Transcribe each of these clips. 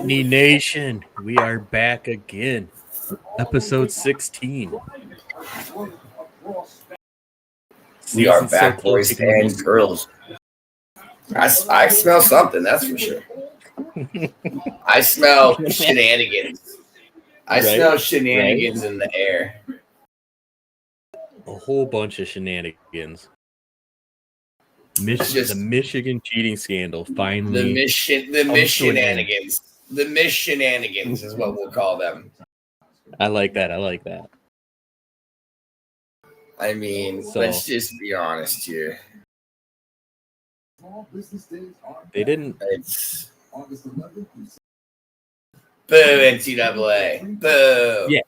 Nittany Nation, we are back again. Episode 16. We are Season's so back, close, boys and girls. I smell something, that's for sure. I smell shenanigans. I smell shenanigans in the air. A whole bunch of shenanigans. The Michigan cheating scandal finally. The shenanigans. The shenanigans is what we'll call them. I like that. I mean, let's just be honest here. They didn't. It's boo, NCAA. Boo. Yeah.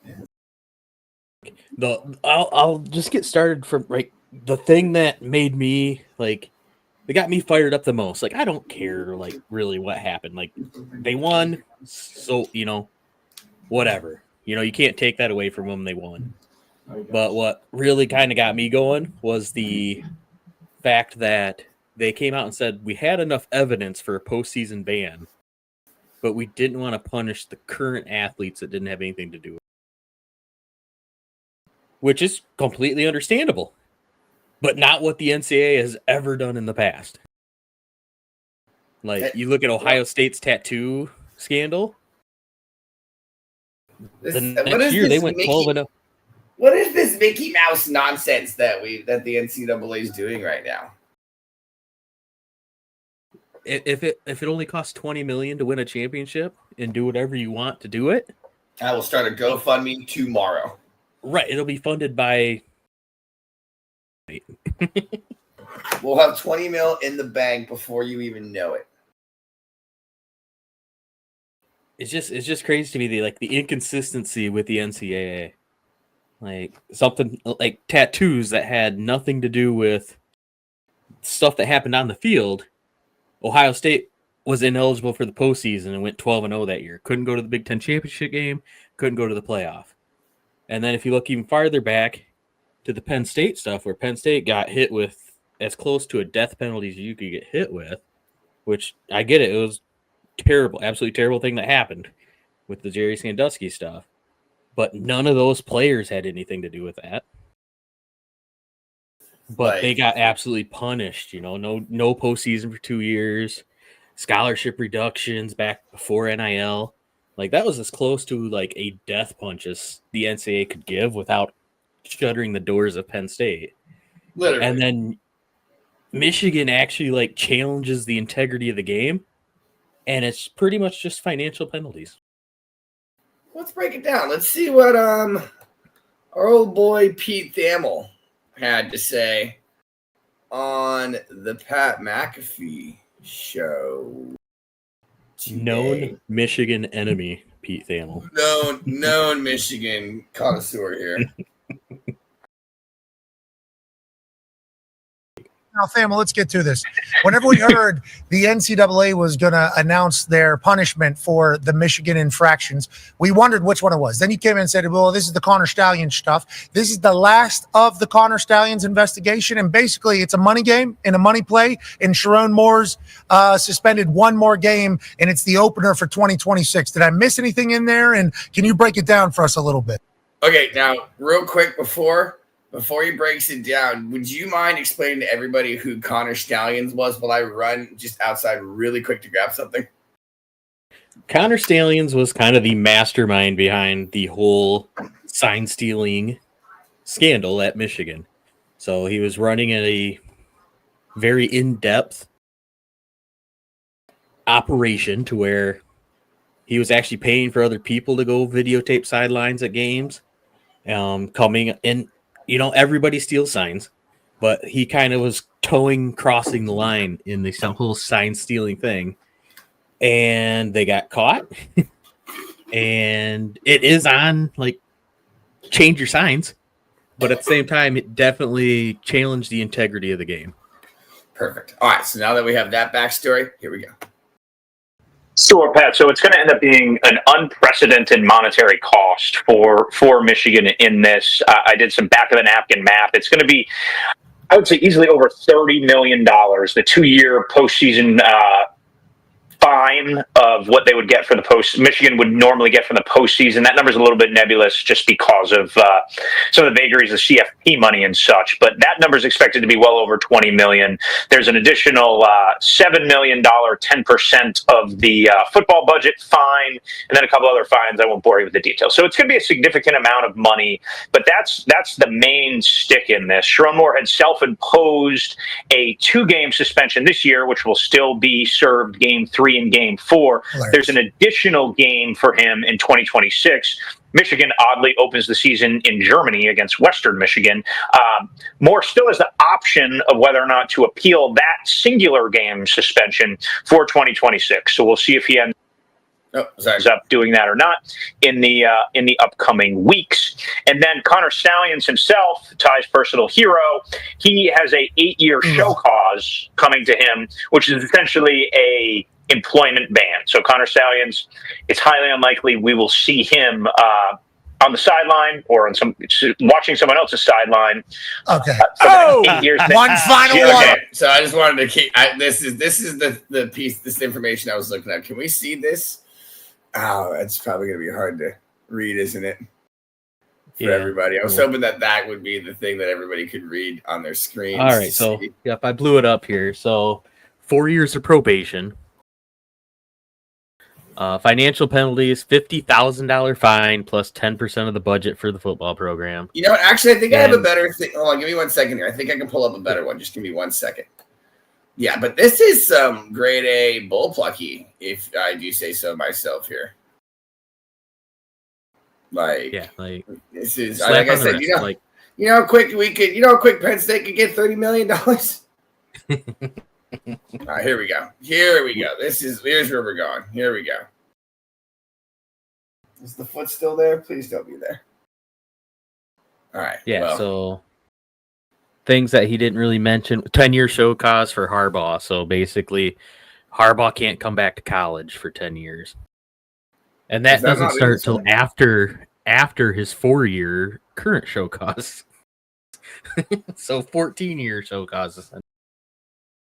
I'll just get started from the thing that made me they got me fired up the most. I don't care really what happened. They won, so whatever. You can't take that away from them. They won. But what really kind of got me going was the fact that they came out and said we had enough evidence for a postseason ban, but we didn't want to punish the current athletes that didn't have anything to do with it. Which is completely understandable, but not what the NCAA has ever done in the past. You look at Ohio State's tattoo scandal. The next year they went 12-0. What is this Mickey Mouse nonsense that the NCAA is doing right now? If it only costs $20 million to win a championship and do whatever you want to do it, I will start a GoFundMe tomorrow. Right, it'll be funded by. We'll have 20 mil in the bank before you even know it. It's just crazy to me the inconsistency with the NCAA. Something like tattoos that had nothing to do with stuff that happened on the field. Ohio State was ineligible for the postseason and went 12-0 that year. Couldn't go to the Big Ten championship game. Couldn't go to the playoff. And then if you look even farther back to the Penn State stuff, where Penn State got hit with as close to a death penalty as you could get hit with, which I get it. It was terrible, absolutely terrible thing that happened with the Jerry Sandusky stuff. But none of those players had anything to do with that. But they got absolutely punished, no postseason for 2 years, scholarship reductions back before NIL. That was as close to a death punch as the NCAA could give without shuttering the doors of Penn State. Literally. And then Michigan actually challenges the integrity of the game, and it's pretty much just financial penalties. Let's break it down. Let's see what our old boy Pete Thamel had to say on the Pat McAfee show today. Known Michigan enemy, Pete Thamel. Known Michigan connoisseur here. Now, Thamel, let's get to this. Whenever we heard the NCAA was going to announce their punishment for the Michigan infractions, we wondered which one it was. Then you came in and said, well, this is the Connor Stallions stuff. This is the last of the Connor Stallions investigation. And basically, it's a money game and a money play. And Sharon Moore's suspended one more game, and it's the opener for 2026. Did I miss anything in there? And can you break it down for us a little bit? Okay, now, real quick before he breaks it down, would you mind explaining to everybody who Connor Stallions was while I run just outside really quick to grab something? Connor Stallions was kind of the mastermind behind the whole sign stealing scandal at Michigan. So he was running a very in-depth operation to where he was actually paying for other people to go videotape sidelines at games, coming in. Everybody steals signs, but he kind of was crossing the line in the whole sign stealing thing. And they got caught. And it is on, change your signs. But at the same time, it definitely challenged the integrity of the game. Perfect. All right, so now that we have that backstory, here we go. Sure, Pat. So it's going to end up being an unprecedented monetary cost for Michigan in this. I did some back-of-the-napkin math. It's going to be, I would say, easily over $30 million, the 2-year postseason fine of what they would get for the Michigan would normally get from the postseason. That number is a little bit nebulous just because of some of the vagaries of CFP money and such. But that number is expected to be well over $20 million. There's an additional $7 million, 10% of the football budget fine, and then a couple other fines. I won't bore you with the details. So it's going to be a significant amount of money. But that's the main stick in this. Sharon Moore had self-imposed a 2-game suspension this year, which will still be served game 3 and game 4. Hilarious. There's an additional game for him in 2026. Michigan oddly opens the season in Germany against Western Michigan. Moore still has the option of whether or not to appeal that singular game suspension for 2026. So we'll see if he ends up doing that or not in the upcoming weeks. And then Connor Stallions himself, Ty's personal hero, he has a 8-year show cause coming to him, which is essentially a employment ban. So Connor Stallions, it's highly unlikely we will see him on the sideline or on watching someone else's sideline. Okay. 8 years. One final one. Okay, so I just wanted to keep. This is the piece. This information I was looking at. Can we see this? Oh, it's probably going to be hard to read, isn't it? For everybody. I was hoping that would be the thing that everybody could read on their screen. All right, so yep, I blew it up here. So 4 years of probation. Financial penalties, $50,000 fine plus 10% of the budget for the football program. You know what? Actually, I think I have a better thing. Hold on, give me 1 second here. I think I can pull up a better one. Just give me 1 second. Yeah, but this is some grade A bullplucky, if I do say so myself here. Like this is like I said, quick Penn State could get $30 million. All right, here we go. Here's where we're going. Here we go. Is the foot still there? Please don't be there. All right. Yeah, so things that he didn't really mention, 10-year show cause for Harbaugh. So basically, Harbaugh can't come back to college for 10 years. And that doesn't start till after his 4-year current show cause. So 14-year show cause.